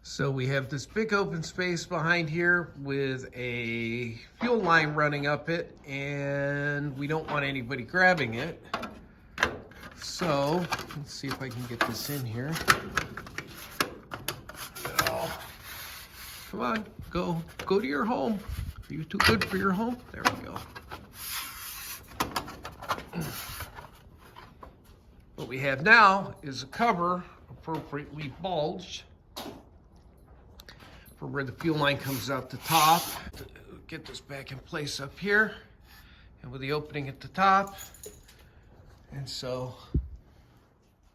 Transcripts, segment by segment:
So we have this big open space behind here with a fuel line running up it, and we don't want anybody grabbing it. So let's see if I can get this in here. Oh, come on, go to your home. Are you too good for your home? There we go. What we have now is a cover appropriately bulged for where the fuel line comes out the top. Get this back in place up here, and with the opening at the top. And so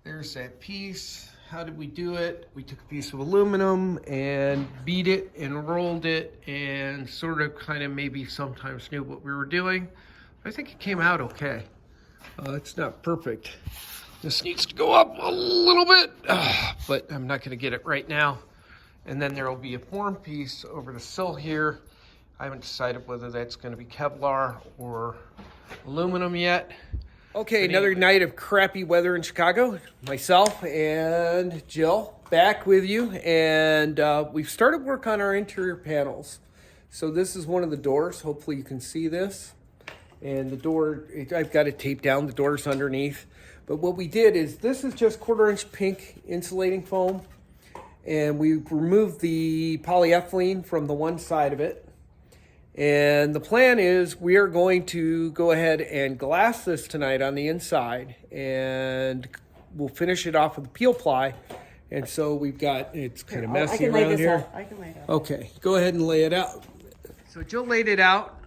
there's that piece. How did we do it? We took a piece of aluminum and beat it and rolled it and sort of kind of maybe sometimes knew what we were doing. I think it came out okay. It's not perfect. This needs to go up a little bit, but I'm not gonna get it right now. And then there will be a form piece over the sill here. I haven't decided whether that's going to be Kevlar or aluminum yet. Okay, another night of crappy weather in Chicago. Myself and Jill back with you. And we've started work on our interior panels. So this is one of the doors. Hopefully you can see this. And the door, I've got it taped down. The door's underneath. But what we did is, this is just 1/4-inch pink insulating foam. And we removed the polyethylene from the one side of it. And the plan is we are going to go ahead and glass this tonight on the inside, and we'll finish it off with the peel ply. And so we've got, it's kind of messy around here. I can lay it out. Okay, go ahead and lay it out. So Jill laid it out.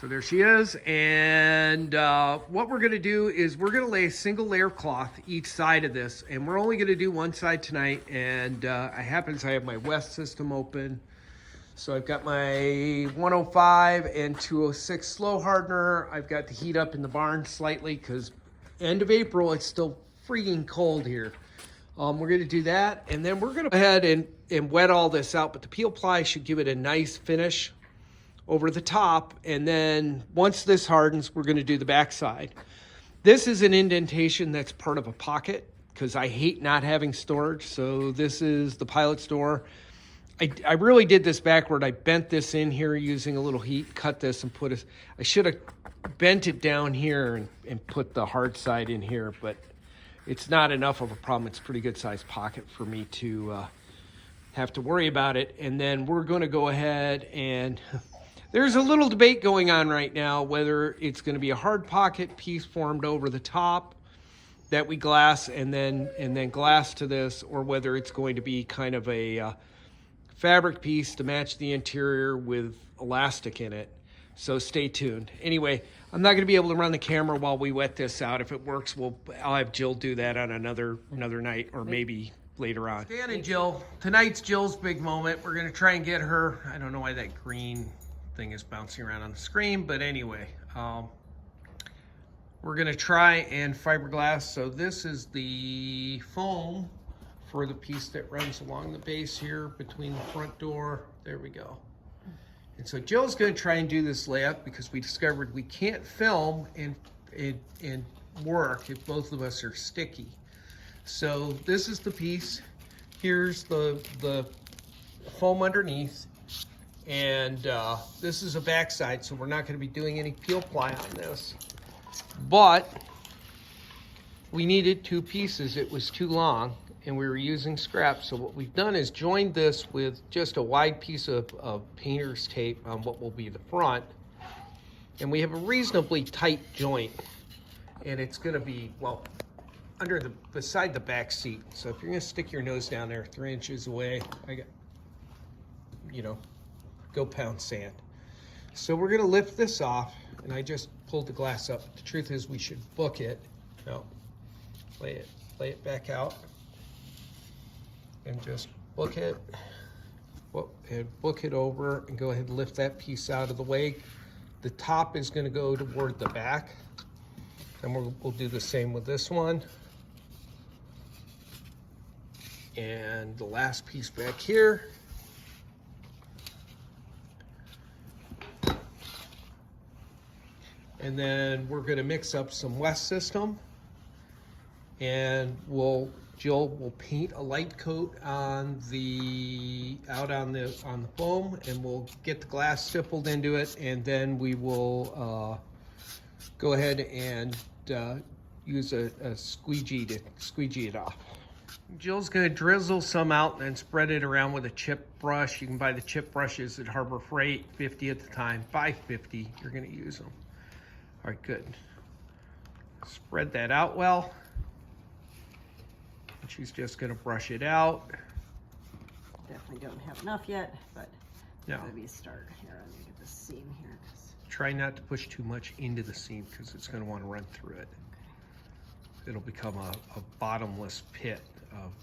So there she is, and what we're gonna do is we're gonna lay a single layer of cloth each side of this, and we're only gonna do one side tonight. And I have my West system open. So I've got my 105 and 206 slow hardener. I've got the heat up in the barn slightly because end of April, it's still freaking cold here. We're gonna do that, and then we're gonna go ahead and wet all this out, but the peel ply should give it a nice finish over the top. And then once this hardens, we're going to do the backside. This is an indentation that's part of a pocket because I hate not having storage. So this is the pilot's door. I really did this backward. I bent this in here using a little heat, cut this and put it. I should have bent it down here and put the hard side in here, but it's not enough of a problem. It's a pretty good sized pocket for me to have to worry about it. And then we're going to go ahead and there's a little debate going on right now whether it's going to be a hard pocket piece formed over the top that we glass and then glass to this, or whether it's going to be kind of a fabric piece to match the interior with elastic in it. So stay tuned. Anyway, I'm not going to be able to run the camera while we wet this out. If it works, I'll have Jill do that on another night, or maybe later on. Dan and Jill, tonight's Jill's big moment. We're going to try and get her. I don't know why that green thing is bouncing around on the screen, but anyway, we're gonna try and fiberglass. So this is the foam for the piece that runs along the base here between the front door. There we go. And so Jill's gonna try and do this layup because we discovered we can't film and work if both of us are sticky. So this is the piece. Here's the foam underneath. And this is a backside, so we're not going to be doing any peel ply on this. But we needed 2 pieces. It was too long, and we were using scrap. So what we've done is joined this with just a wide piece of painter's tape on what will be the front. And we have a reasonably tight joint. And it's going to be, well, beside the back seat. So if you're going to stick your nose down there 3 inches away, I got, go pound sand. So we're gonna lift this off, and I just pulled the glass up. The truth is we should book it. No, lay it back out, and just book it, and book it over, and go ahead and lift that piece out of the way. The top is gonna go toward the back, and we'll do the same with this one. And the last piece back here. And then we're going to mix up some West system and Jill will paint a light coat on the foam, and we'll get the glass stippled into it, and then we will go ahead and use a squeegee to squeegee it off. Jill's gonna drizzle some out and then spread it around with a chip brush. You can buy the chip brushes at Harbor Freight, 50 at the time, $5.50. You're gonna use them. All right, good. Spread that out well. And she's just gonna brush it out. Definitely don't have enough yet, but no. It's gonna be a start. Here, let me get this seam here. Try not to push too much into the seam because it's gonna wanna run through it. Okay. It'll become a bottomless pit of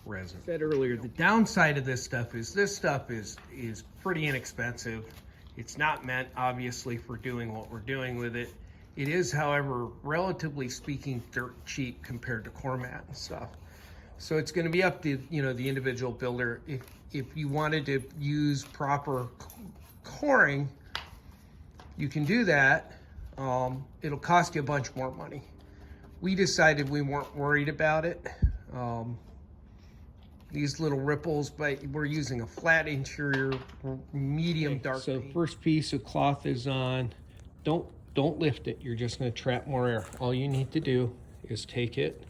resin. I said earlier, the downside of this stuff is pretty inexpensive. It's not meant, obviously, for doing what we're doing with it. It is, however, relatively speaking, dirt cheap compared to core mat and stuff. So it's going to be up to the individual builder. If you wanted to use proper coring, you can do that. It'll cost you a bunch more money. We decided we weren't worried about it. These little ripples, but we're using a flat interior, medium dark. So first piece of cloth is on. Don't lift it. You're just going to trap more air. All you need to do is take it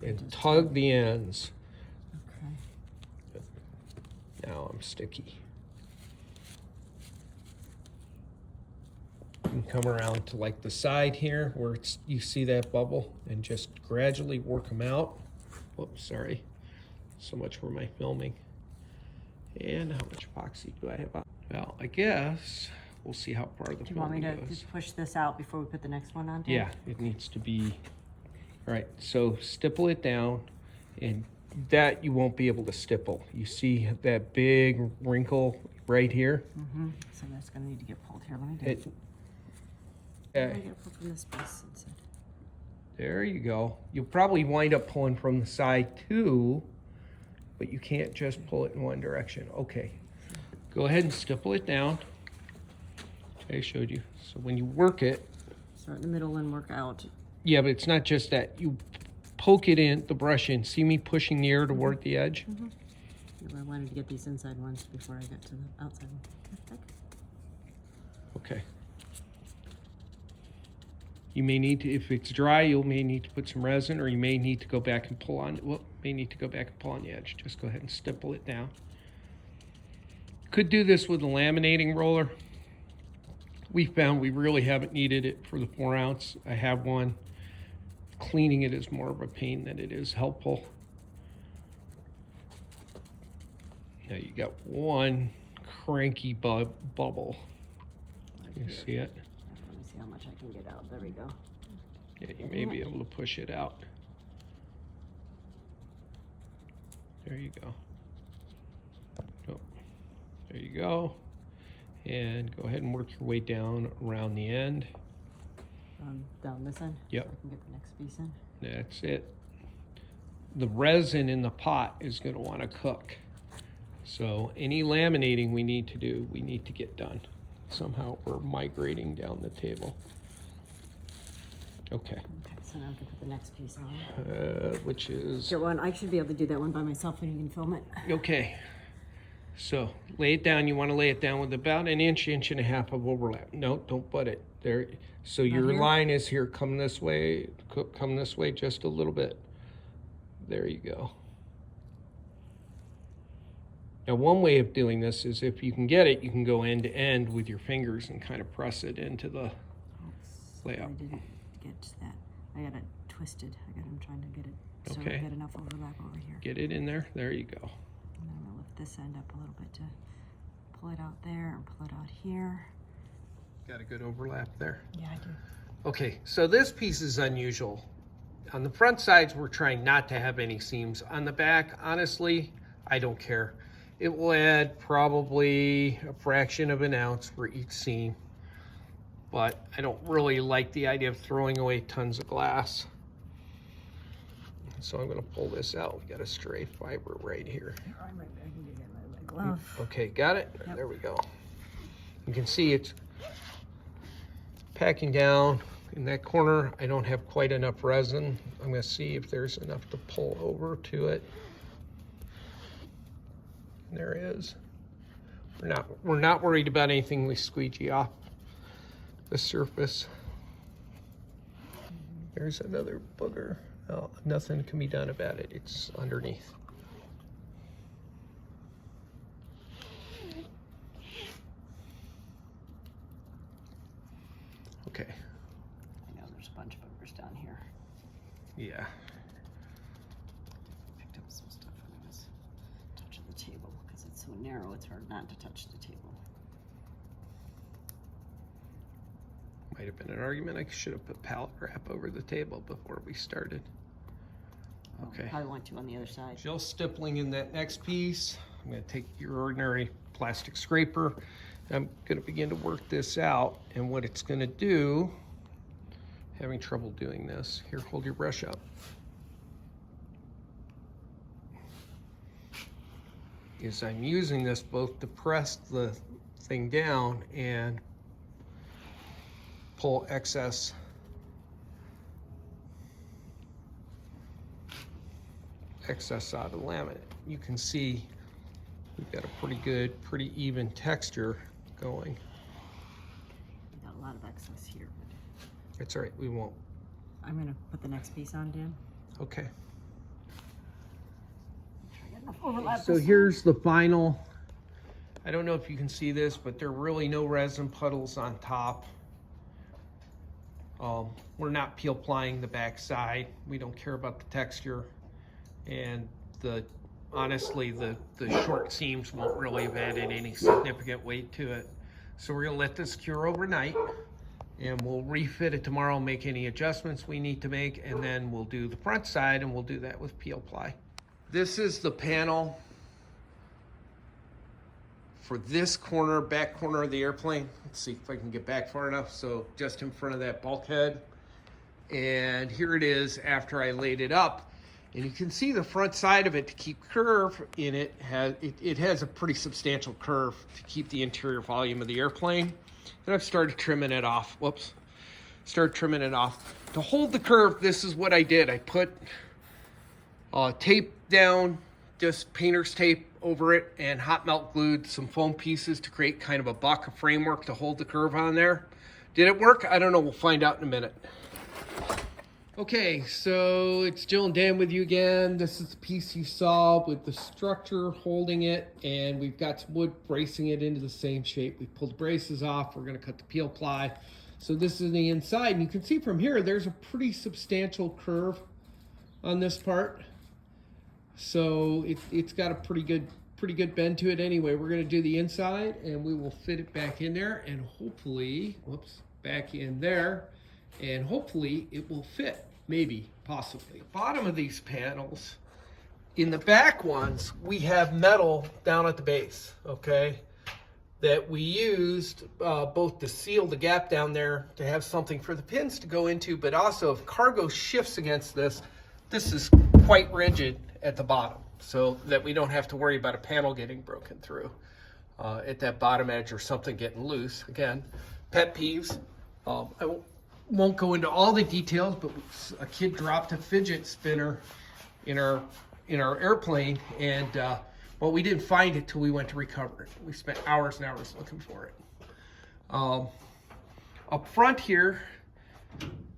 and tug the ends. Okay. Now I'm sticky. You can come around to like the side here where you see that bubble and just gradually work them out. Whoops, sorry. So much for my filming. And how much epoxy do I have on? Well, I guess we'll see how far the filming goes. Do you want me to just push this out before we put the next one on? Yeah, it needs to be. All right, so stipple it down, and that you won't be able to stipple. You see that big wrinkle right here? Mm-hmm. So that's gonna need to get pulled here. Let me do it. I gotta pull from this piece inside. There you go. You'll probably wind up pulling from the side too, but you can't just pull it in one direction. Okay, go ahead and stipple it down. Okay, I showed you. So when you work it, start in the middle and work out. Yeah, but it's not just that. You poke it in, the brush in. See me pushing the air toward the edge? Mm-hmm. Yeah, I wanted to get these inside ones before I got to the outside one. Okay. You may need to, if it's dry, you may need to put some resin, or you may need to go back and pull on, may need to go back and pull on the edge. Just go ahead and stipple it down. Could do this with a laminating roller. We found we really haven't needed it for the 4 ounce. I have one. Cleaning it is more of a pain than it is helpful. Now you got one cranky bubble. You see it? Let me see how much I can get out. There we go. Yeah, you may be able to push it out. There you go. Oh, there you go. And go ahead and work your way down around the end. Down this end? Yep. So I can get the next piece in? That's it. The resin in the pot is going to want to cook. So any laminating we need to do, we need to get done. Somehow we're migrating down the table. Okay. So now I can put the next piece on. Which is... Here, one. I should be able to do that one by myself when you can film it. Okay. So lay it down. You want to lay it down with about an inch, inch and a half of overlap. No, don't butt it. There. So your line is here. Come this way. Come this way just a little bit. There you go. Now, one way of doing this is if you can get it, you can go end to end with your fingers and kind of press it into the layout. I didn't get that. I got it twisted. I'm trying to get it so I get enough overlap over here. Get it in there. There you go. And then I'm gonna lift this end up a little bit to pull it out there and pull it out here. Got a good overlap there? Yeah, I do. Okay, so this piece is unusual. On the front sides, we're trying not to have any seams. On the back, honestly, I don't care. It will add probably a fraction of an ounce for each seam, but I don't really like the idea of throwing away tons of glass. So I'm gonna pull this out. We got a stray fiber right here. I can get my glove. Okay, got it? Yep. There we go. You can see it's packing down In that corner, I don't have quite enough resin. I'm gonna see if there's enough to pull over to it. There is. We're not worried about anything we squeegee off the surface. There's another booger. Oh, nothing can be done about it. It's underneath. Okay. I know there's a bunch of boogers down here. Yeah. Picked up some stuff on this touch of the table because it's so narrow. It's hard not to touch the table. Might have been an argument. I should have put pallet wrap over the table before we started. Okay. Probably want to on the other side. Jill stippling in that next piece. I'm going to take your ordinary plastic scraper. I'm going to begin to work this out. And what it's going to do, having trouble doing this. Here, hold your brush up. Is I'm using this both to press the thing down and pull excess out of the laminate. You can see we've got a pretty good, pretty even texture going. Got a lot of excess here. It's all right, we won't. I'm gonna put the next piece on, Dan. Okay. Overlap So this here's the final. I don't know if you can see this, but there are really no resin puddles on top. We're not peel plying the back side. We don't care about the texture. And honestly, the short seams won't really have added any significant weight to it. So we're gonna let this cure overnight and we'll refit it tomorrow, make any adjustments we need to make, and then we'll do the front side and we'll do that with peel ply. This is the panel for this corner, back corner of the airplane. Let's see if I can get back far enough. So just in front of that bulkhead. And here it is after I laid it up. And you can see the front side of it, to keep curve in it, it has a pretty substantial curve to keep the interior volume of the airplane. Then I've started trimming it off. Whoops. Started trimming it off. To hold the curve, this is what I did. I put tape down, just painter's tape over it, and hot melt glued some foam pieces to create kind of a buck, a framework to hold the curve on there. Did it work? I don't know. We'll find out in a minute. Okay, so it's Jill and Dan with you again. This is the piece you saw with the structure holding it, and we've got some wood bracing it into the same shape. We pulled the braces off. We're going to cut the peel ply. So this is the inside, and you can see from here there's a pretty substantial curve on this part. So it's got a pretty good bend to it anyway. We're going to do the inside, and we will fit it back in there, and hopefully, whoops, back in there. And hopefully it will fit, maybe, possibly. Bottom of these panels, in the back ones, we have metal down at the base, okay, that we used both to seal the gap down there to have something for the pins to go into, but also if cargo shifts against this, this is quite rigid at the bottom, so that we don't have to worry about a panel getting broken through at that bottom edge or something getting loose. Again, pet peeves. I won't go into all the details, but a kid dropped a fidget spinner in our airplane, and well, we didn't find it till we went to recover it. We spent hours and hours looking for it. Up front here,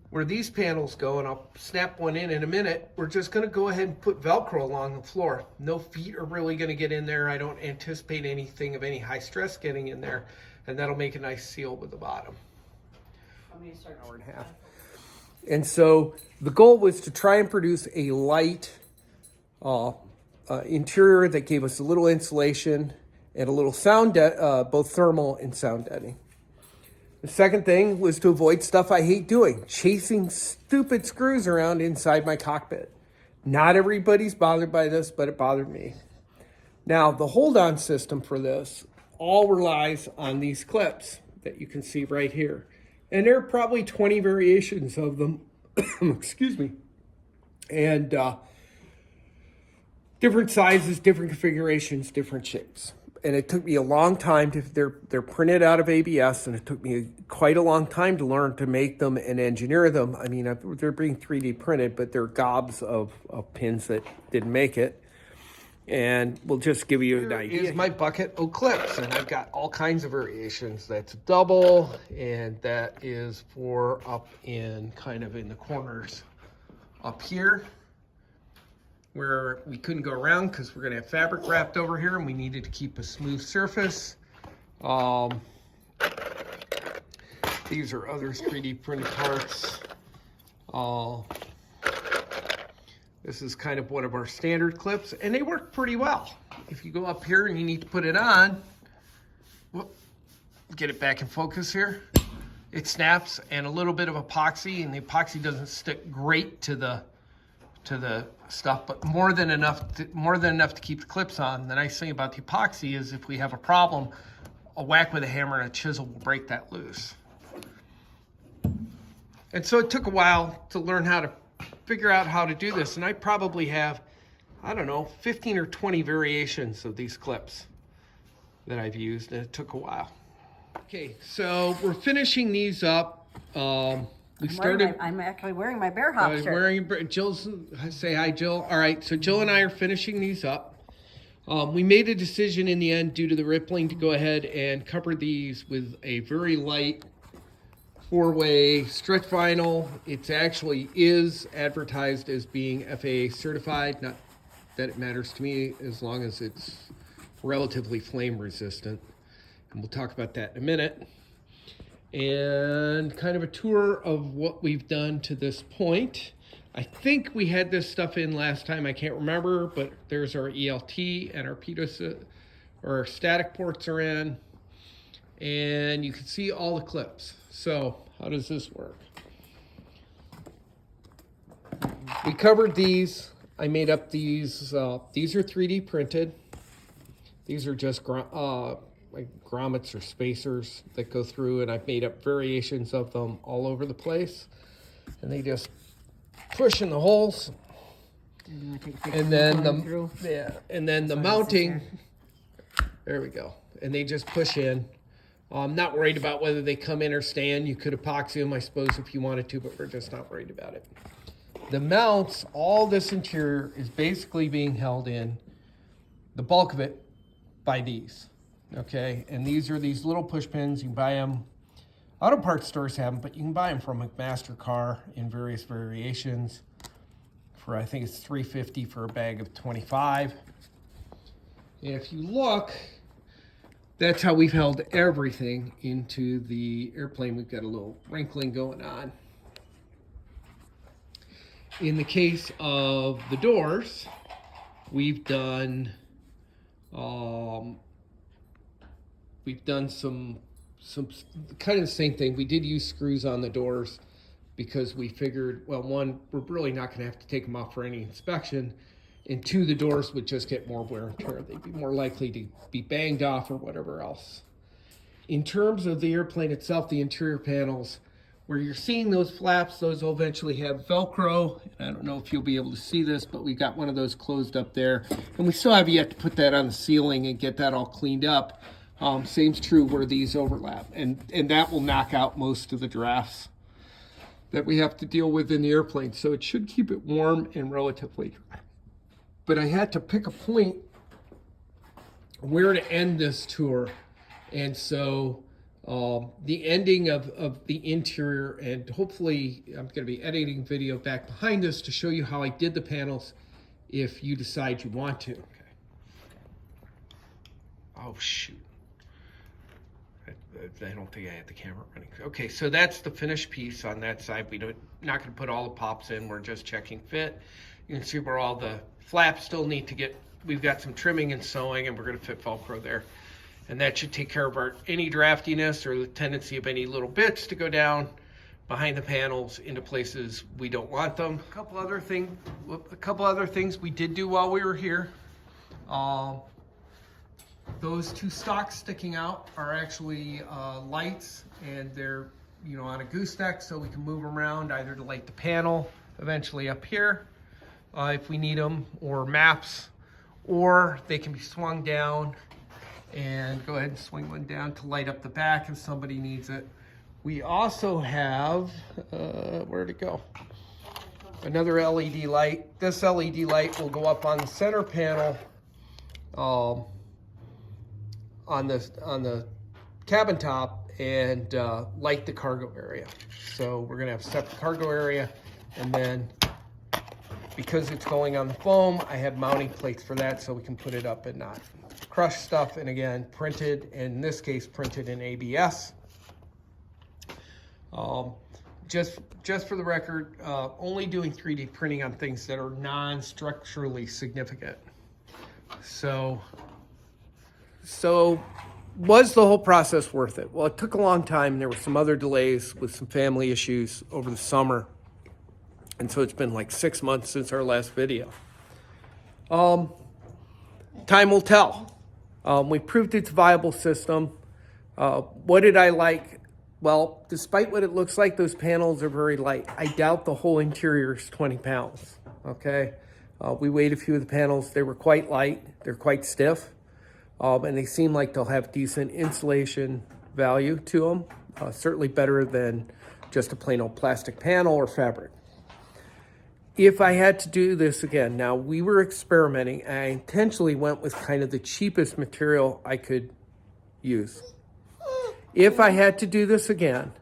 where these panels go, and I'll snap one in a minute, we're just going to go ahead and put Velcro along the floor. No feet are really going to get in there. I don't anticipate anything of any high stress getting in there, and that'll make a nice seal with the bottom. An hour and a half. And so the goal was to try and produce a light interior that gave us a little insulation and a little sound, both thermal and sound deadening. The second thing was to avoid stuff I hate doing, chasing stupid screws around inside my cockpit. Not everybody's bothered by this, but it bothered me. Now, the hold-on system for this all relies on these clips that you can see right here. And there are probably 20 variations of them, excuse me, and different sizes, different configurations, different shapes. and it took me a long time to, they're printed out of ABS, and it took me quite a long time to learn to make them and engineer them. I mean, they're being 3D printed, but they're gobs of pins that didn't make it. And we'll just give you an idea. Here's my bucket of clips, and I've got all kinds of variations. That's double, and that is for up in kind of in the corners up here where we couldn't go around because we're going to have fabric wrapped over here and we needed to keep a smooth surface. These are other 3D printed parts. This is kind of one of our standard clips, and they work pretty well. If you go up here and you need to put it on, whoop, get it back in focus here. It snaps, and a little bit of epoxy, and the epoxy doesn't stick great to the stuff, but more than enough to keep the clips on. The nice thing about the epoxy is if we have a problem, a whack with a hammer and a chisel will break that loose. And so it took a while to learn how to figure out how to do this, and I probably have, I don't know, 15 or 20 variations of these clips that I've used, and it took a while. Okay, so we're finishing these up. I'm actually wearing my Bearhawk shirt. Jill's, say hi, Jill. All right, so Jill and I are finishing these up. We made a decision in the end, due to the rippling, to go ahead and cover these with a very light 4-way stretch vinyl. It actually is advertised as being FAA certified. Not that it matters to me, as long as it's relatively flame resistant. And we'll talk about that in a minute. And kind of a tour of what we've done to this point. I think we had this stuff in last time, I can't remember, but there's our ELT and our pitot, or our static ports are in. And you can see all the clips. So how does this work? We covered these. I made up these. These are 3D printed. These are just like grommets or spacers that go through, and I've made up variations of them all over the place. And they just push in the holes. And then the mounting. There we go. And they just push in. I'm not worried about whether they come in or stand. You could epoxy them, I suppose, if you wanted to, but we're just not worried about it. The mounts, all this interior is basically being held in, the bulk of it, by these, okay? And these are these little push pins. You can buy them, auto parts stores have them, but you can buy them from McMaster Car in various variations for, I think it's $3.50 for a bag of 25. And if you look, that's how we've held everything into the airplane. We've got a little wrinkling going on. In the case of the doors, we've done some kind of the same thing. We did use screws on the doors because we figured, well, one, we're really not going to have to take them off for any inspection. And two, the doors would just get more wear and tear. They'd be more likely to be banged off or whatever else. In terms of the airplane itself, the interior panels, where you're seeing those flaps, those will eventually have Velcro. I don't know if you'll be able to see this, but we got one of those closed up there. And we still have yet to put that on the ceiling and get that all cleaned up. Same's true where these overlap. And that will knock out most of the drafts that we have to deal with in the airplane. So it should keep it warm and relatively dry. But I had to pick a point where to end this tour. And so the ending of the interior, and hopefully I'm going to be editing video back behind us to show you how I did the panels if you decide you want to. Okay. Oh, shoot. I don't think I had the camera running. Okay, so that's the finished piece on that side. We're not going to put all the pops in. We're just checking fit. You can see where all the flaps still need to get, we've got some trimming and sewing, and we're going to fit Velcro there. And that should take care of any draftiness or the tendency of any little bits to go down behind the panels into places we don't want them. A couple other things we did do while we were here. Those two stalks sticking out are actually lights, and they're on a gooseneck, so we can move them around either to light the panel eventually up here if we need them, or maps, or they can be swung down And go ahead and swing one down to light up the back if somebody needs it. We also have, where'd it go? Another LED light. This LED light will go up on the center panel on the cabin top and light the cargo area. So we're gonna have a separate cargo area, and then because it's going on the foam, I have mounting plates for that so we can put it up and not crush stuff. And again, printed, in this case, printed in ABS. Just for the record, only doing 3D printing on things that are non-structurally significant. So was the whole process worth it? Well, it took a long time, and there were some other delays with some family issues over the summer. And so it's been like 6 months since our last video. Time will tell. We proved it's a viable system. What did I like? Well, despite what it looks like, those panels are very light. I doubt the whole interior is 20 pounds, okay? We weighed a few of the panels. They were quite light. They're quite stiff. And they seem like they'll have decent insulation value to them. Certainly better than just a plain old plastic panel or fabric. If I had to do this again, now we were experimenting, and I intentionally went with kind of the cheapest material I could use. If I had to do this again,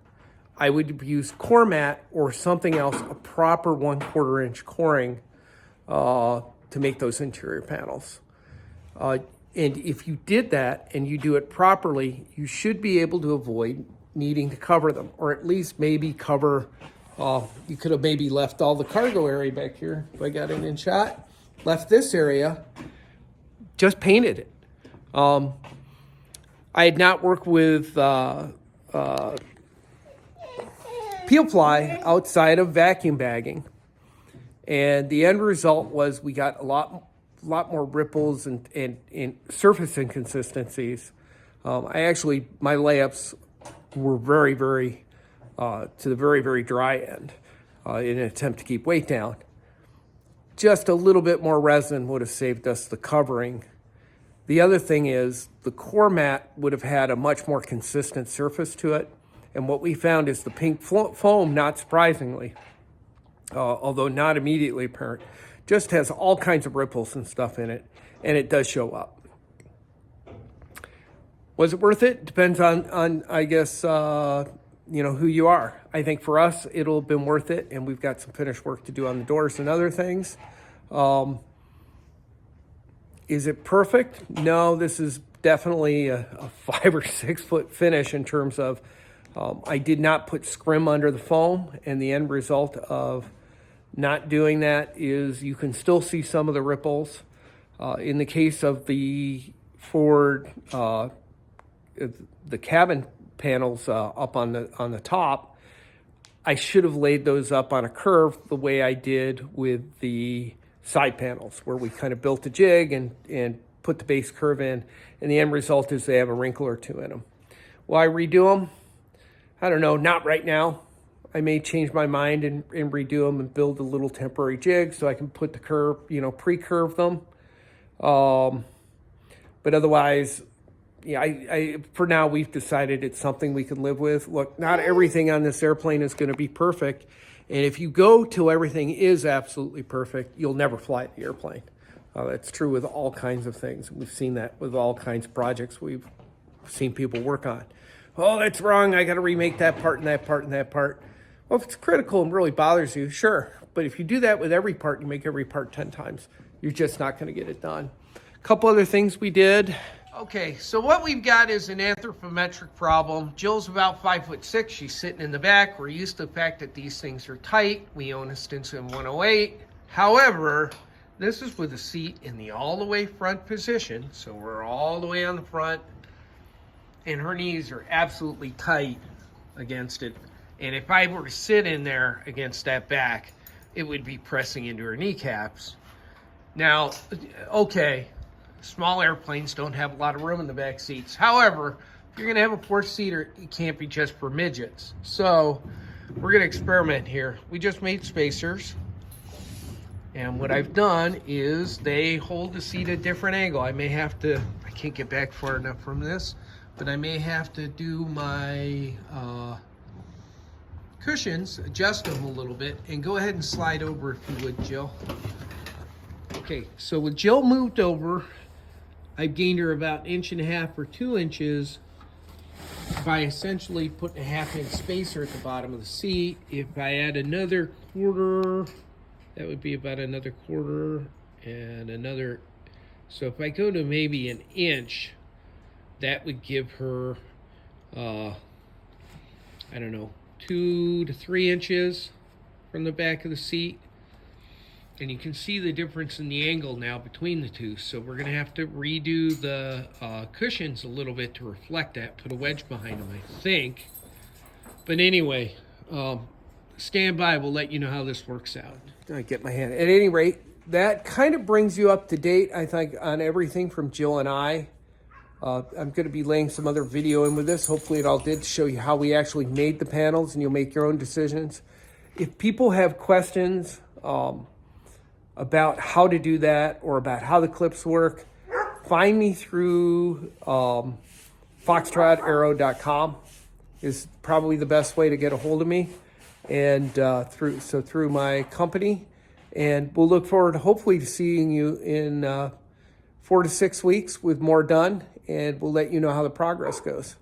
I would use core mat or something else, a proper 1/4 inch coring to make those interior panels. And if you did that and you do it properly, you should be able to avoid needing to cover them, or at least maybe cover, you could have maybe left all the cargo area back here, if I got it in shot, left this area, just painted it. I had not worked with peel fly outside of vacuum bagging, and the end result was we got a lot more ripples and surface inconsistencies. My layups were very to the very dry end in an attempt to keep weight down. Just a little bit more resin would have saved us the covering. The other thing is the core mat would have had a much more consistent surface to it. And what we found is the pink foam, not surprisingly, although not immediately apparent, just has all kinds of ripples and stuff in it, and it does show up. Was it worth it? Depends on I guess, who you are. I think for us, it'll have been worth it, and we've got some finished work to do on the doors and other things. Is it perfect? No, this is definitely a 5 or 6 foot finish in terms of, I did not put scrim under the foam, and the end result of not doing that is you can still see some of the ripples. In the case of the Ford, the cabin panels up on the top, I should have laid those up on a curve the way I did with the side panels, where we kind of built a jig and put the base curve in, and the end result is they have a wrinkle or two in them. Will I redo them? I don't know, not right now. I may change my mind and redo them and build a little temporary jig so I can put the curve, pre-curve them. But otherwise, I for now, we've decided it's something we can live with. Look, not everything on this airplane is going to be perfect. And if you go till everything is absolutely perfect, you'll never fly the airplane. That's true with all kinds of things. We've seen that with all kinds of projects we've seen people work on. Oh, that's wrong. I got to remake that part and that part and that part. Well, if it's critical and really bothers you, sure. But if you do that with every part, you make every part 10 times, you're just not going to get it done. A couple other things we did. Okay, so what we've got is an anthropometric problem. Jill's about 5'6". She's sitting in the back. We're used to the fact that these things are tight. We own a Stinson 108. However, this is with a seat in the all the way front position. So we're all the way on the front, and her knees are absolutely tight against it. And if I were to sit in there against that back, it would be pressing into her kneecaps. Now, okay, small airplanes don't have a lot of room in the back seats. However, if you're going to have a 4-seater, it can't be just for midgets. So we're going to experiment here. We just made spacers. And what I've done is they hold the seat at a different angle. I may have to, I can't get back far enough from this, but I may have to do my cushions, adjust them a little bit, and go ahead and slide over if you would, Jill. Okay, so with Jill moved over, I've gained her about 1.5 or 2 inches by essentially putting a 1/2 inch spacer at the bottom of the seat. If I add another quarter, that would be about another quarter and another. So if I go to maybe 1 inch, that would give her, I don't know, 2 to 3 inches from the back of the seat. And you can see the difference in the angle now between the two. So we're gonna have to redo the cushions a little bit to reflect that, put a wedge behind them, I think. But anyway, stand by, we'll let you know how this works out. I get my hand. At any rate, that kind of brings you up to date, I think, on everything from Jill and I. I'm gonna be laying some other video in with this. Hopefully it all did show you how we actually made the panels and you'll make your own decisions. If people have questions, about how to do that or about how the clips work, find me through foxtrotarrow.com is probably the best way to get a hold of me, and through my company. And we'll look forward to hopefully to seeing you in 4 to 6 weeks with more done, and we'll let you know how the progress goes.